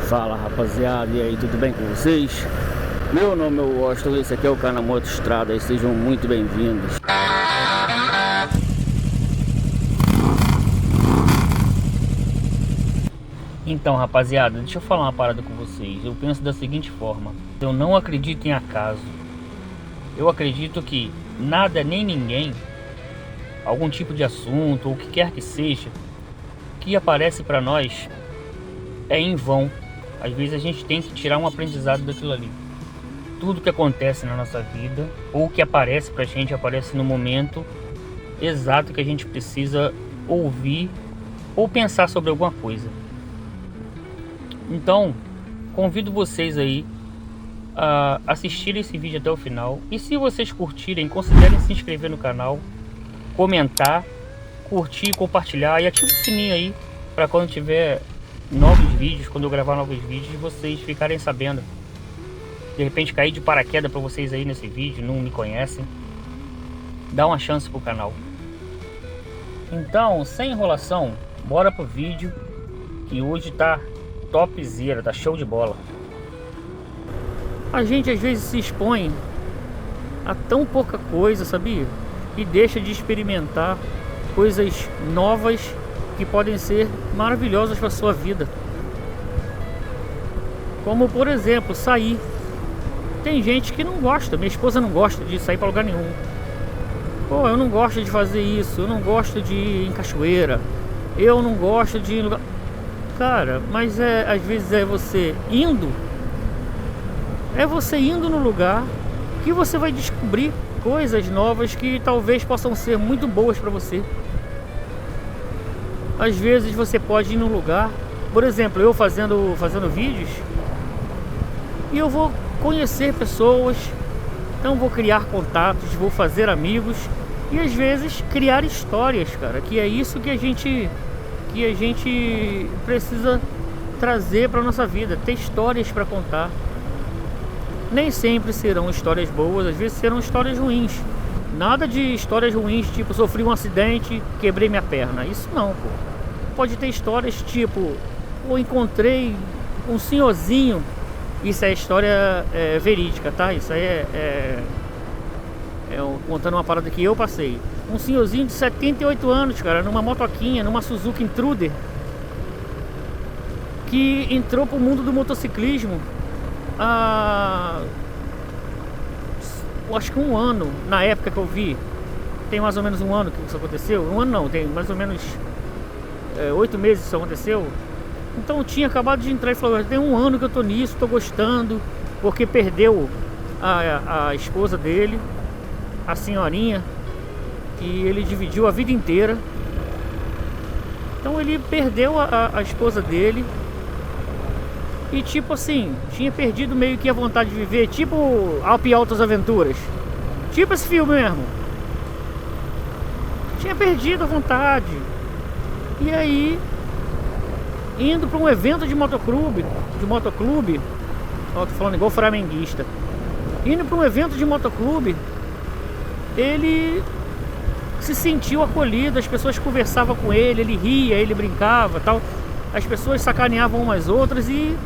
Fala rapaziada, e aí, tudo bem com vocês? Meu nome é Washington, esse aqui é o canal Motostrada e sejam muito bem-vindos. Então rapaziada, deixa eu falar uma parada com vocês. Eu penso da seguinte forma: eu não acredito em acaso. Eu acredito que nada nem ninguém, algum tipo de assunto ou o que quer que seja, que aparece pra nós é em vão. Às vezes a gente tem que tirar um aprendizado daquilo ali. Tudo que acontece na nossa vida, ou que aparece pra gente, aparece no momento exato que a gente precisa ouvir ou pensar sobre alguma coisa. Então, convido vocês aí a assistirem esse vídeo até o final. E se vocês curtirem, considerem se inscrever no canal, comentar, curtir, compartilhar e ative o sininho aí para quando tiver novos vídeos, quando eu gravar novos vídeos, vocês ficarem sabendo. De repente cair de paraquedas para vocês aí nesse vídeo, não me conhecem, dá uma chance pro canal. Então, sem enrolação, bora pro vídeo que hoje tá topzera, tá show de bola. A gente às vezes se expõe a tão pouca coisa, sabia? E deixa de experimentar coisas novas que podem ser maravilhosas para sua vida. Como por exemplo, sair. Tem gente que não gosta, minha esposa não gosta de sair para lugar nenhum. Pô, eu não gosto de fazer isso, eu não gosto de ir em cachoeira, eu não gosto de ir em lugar... Cara, mas às vezes é você indo no lugar que você vai descobrir coisas novas que talvez possam ser muito boas para você. Às vezes você pode ir num lugar, por exemplo, eu fazendo vídeos, e eu vou conhecer pessoas, então vou criar contatos, vou fazer amigos e às vezes criar histórias, cara, que é isso que a gente precisa trazer para nossa vida, ter histórias para contar. Nem sempre serão histórias boas, às vezes serão histórias ruins. Nada de histórias ruins, tipo, sofri um acidente, quebrei minha perna. Isso não, pô. Pode ter histórias tipo, eu encontrei um senhorzinho. Isso é história verídica, tá? Isso aí contando uma parada que eu passei. Um senhorzinho de 78 anos, cara, numa motoquinha, numa Suzuki Intruder, que entrou pro mundo do motociclismo acho que um ano, na época que eu vi. Tem mais ou menos um ano que isso aconteceu. Um ano não, tem mais ou menos 8 meses que isso aconteceu. Então eu tinha acabado de entrar e falou: tem um ano que eu tô nisso, tô gostando. Porque perdeu a esposa dele, a senhorinha, que ele dividiu a vida inteira. Então ele perdeu a esposa dele. E tipo assim, tinha perdido meio que a vontade de viver. Tipo Alpe e Altas Aventuras. Tipo esse filme mesmo. Tinha perdido a vontade. E aí, indo para um evento de motoclube, ó, tô falando igual flamenguista. Indo para um evento de motoclube, ele se sentiu acolhido, as pessoas conversavam com ele ria, ele brincava, tal. As pessoas sacaneavam umas outras e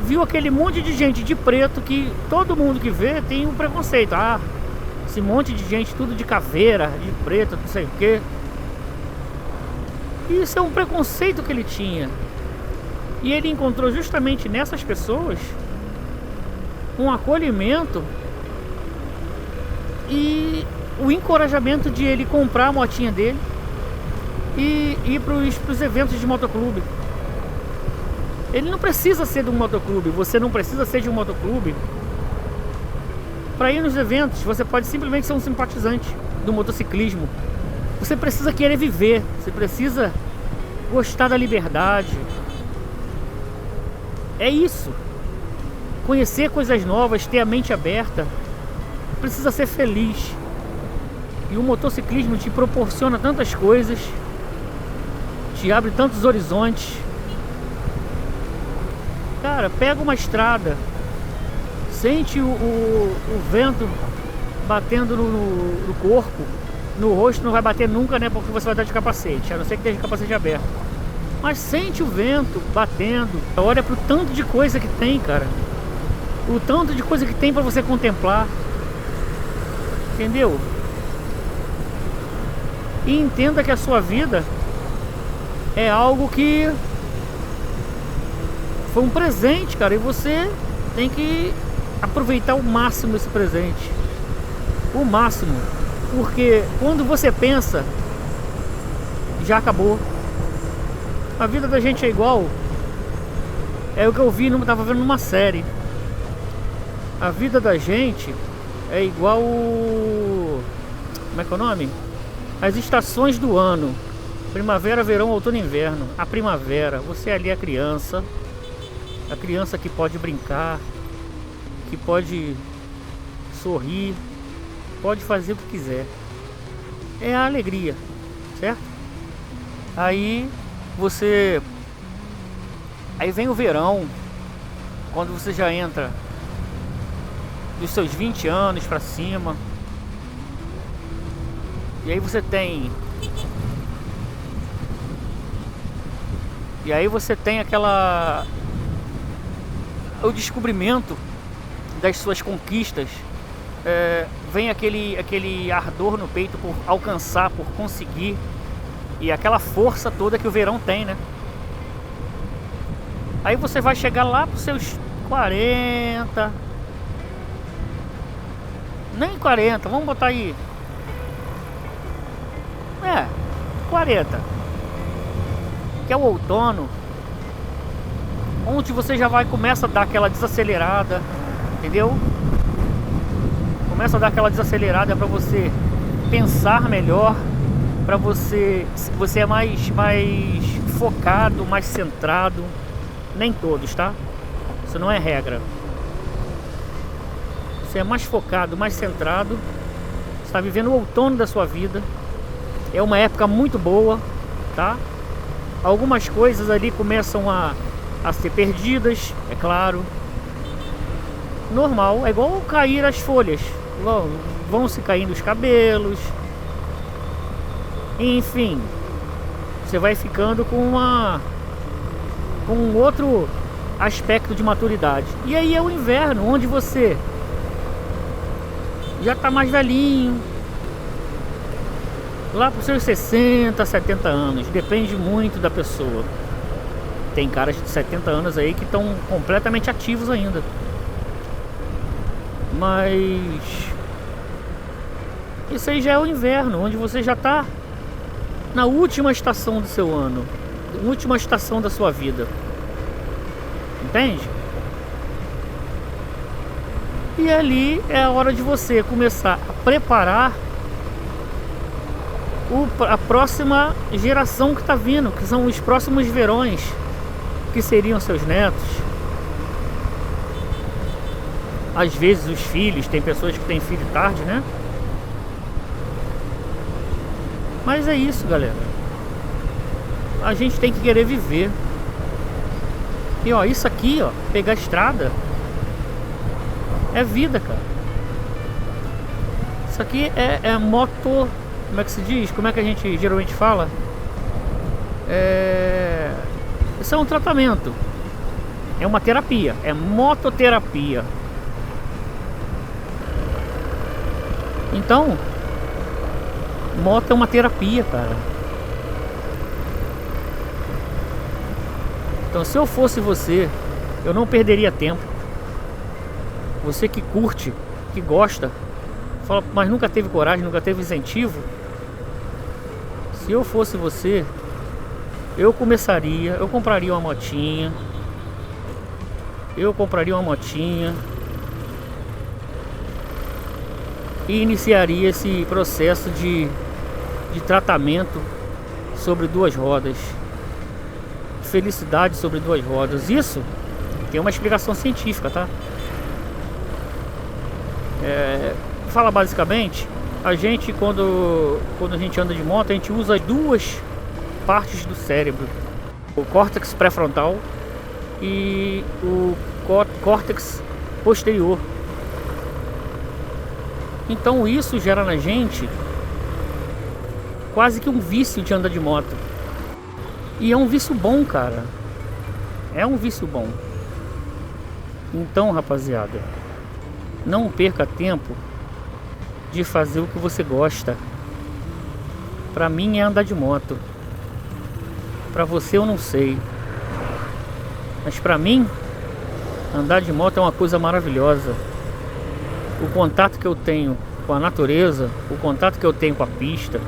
viu aquele monte de gente de preto que todo mundo que vê tem um preconceito. Ah, esse monte de gente tudo de caveira, de preto, não sei o que. Isso é um preconceito que ele tinha. E ele encontrou justamente nessas pessoas um acolhimento e o encorajamento de ele comprar a motinha dele e ir pros eventos de motoclube. Ele não precisa ser de um motoclube, você não precisa ser de um motoclube para ir nos eventos. Você pode simplesmente ser um simpatizante do motociclismo. Você precisa querer viver, você precisa gostar da liberdade. É isso. Conhecer coisas novas, ter a mente aberta. Precisa ser feliz. E o motociclismo te proporciona tantas coisas, te abre tantos horizontes. Cara, pega uma estrada, sente o vento batendo no corpo. No rosto não vai bater nunca, né? Porque você vai estar de capacete, a não ser que esteja de capacete aberto. Mas sente o vento batendo. Olha pro tanto de coisa que tem, cara. O tanto de coisa que tem pra você contemplar. Entendeu? E entenda que a sua vida é algo que foi um presente, cara. E você tem que aproveitar o máximo esse presente. O máximo. Porque quando você pensa, já acabou. A vida da gente é igual. É o que eu vi, não tava vendo numa série. A vida da gente é igual. Como é que é o nome? As estações do ano: primavera, verão, outono e inverno. A primavera, você ali é a criança. A criança que pode brincar, que pode sorrir, pode fazer o que quiser. É a alegria, certo? Aí vem o verão, quando você já entra dos seus 20 anos pra cima. E aí você tem aquela, o descobrimento das suas conquistas. Vem aquele ardor no peito por alcançar, por conseguir. E aquela força toda que o verão tem, né? Aí você vai chegar lá pros seus 40. Nem 40, vamos botar aí. 40. Que é o outono. Onde você já começa a dar aquela desacelerada. Entendeu? Começa a dar aquela desacelerada pra você pensar melhor. Pra você é mais focado, mais centrado. Nem todos, tá? Isso não é regra. Você é mais focado, mais centrado. Você está vivendo o outono da sua vida. É uma época muito boa, tá? Algumas coisas ali começam a ser perdidas, é claro. Normal, é igual cair as folhas. Vão se caindo os cabelos. Enfim, você vai ficando com um outro aspecto de maturidade. E aí é o inverno, onde você já tá mais velhinho, lá pros seus 60, 70 anos. Depende muito da pessoa. Tem caras de 70 anos aí que estão completamente ativos ainda. Mas isso aí já é o inverno, onde você já tá na última estação do seu ano, última estação da sua vida. Entende? E ali é a hora de você começar a preparar a próxima geração que está vindo, que são os próximos verões, que seriam seus netos. Às vezes os filhos, tem pessoas que têm filho tarde, né? Mas é isso, galera. A gente tem que querer viver. E ó, isso aqui, ó, pegar a estrada é vida, cara. Isso aqui é moto. Como é que se diz? Como é que a gente geralmente fala? Isso é um tratamento. É uma terapia. É mototerapia. Então, moto é uma terapia, cara. Então, se eu fosse você, eu não perderia tempo. Você que curte, que gosta, fala, mas nunca teve coragem, nunca teve incentivo. Se eu fosse você, eu compraria uma motinha. E iniciaria esse processo de tratamento sobre duas rodas. Felicidade sobre duas rodas. Isso tem uma explicação científica, tá? Fala basicamente, a gente quando a gente anda de moto, a gente usa duas partes do cérebro: o córtex pré-frontal e o córtex posterior. Então isso gera na gente quase que um vício de andar de moto. E é um vício bom, cara. É um vício bom. Então, rapaziada, não perca tempo de fazer o que você gosta. Pra mim é andar de moto. Pra você eu não sei. Mas pra mim, andar de moto é uma coisa maravilhosa. O contato que eu tenho com a natureza, o contato que eu tenho com a pista,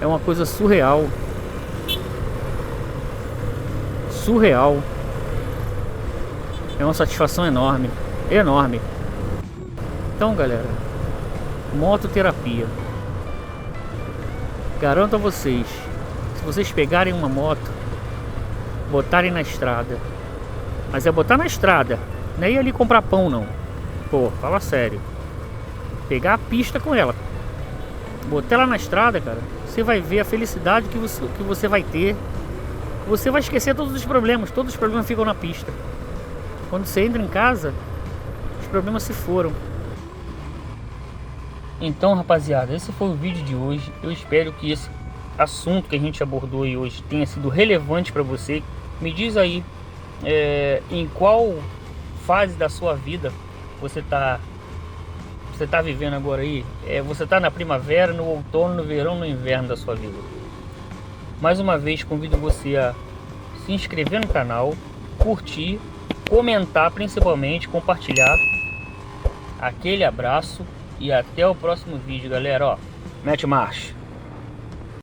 é uma coisa surreal. Surreal. É uma satisfação enorme. Enorme. Então, galera, mototerapia. Garanto a vocês, se vocês pegarem uma moto, botarem na estrada, mas é botar na estrada, não é ir ali comprar pão não. Pô, fala sério. Pegar a pista com ela, botar ela na estrada, cara, você vai ver a felicidade que você vai ter. Você vai esquecer todos os problemas ficam na pista. Quando você entra em casa, os problemas se foram. Então, rapaziada, esse foi o vídeo de hoje. Eu espero que esse assunto que a gente abordou aí hoje tenha sido relevante para você. Me diz aí em qual fase da sua vida você tá vivendo agora aí. Você tá na primavera, no outono, no verão, no inverno da sua vida. Mais uma vez convido você a se inscrever no canal, curtir, comentar, principalmente compartilhar. Aquele abraço e até o próximo vídeo, galera. Ó, mete marcha.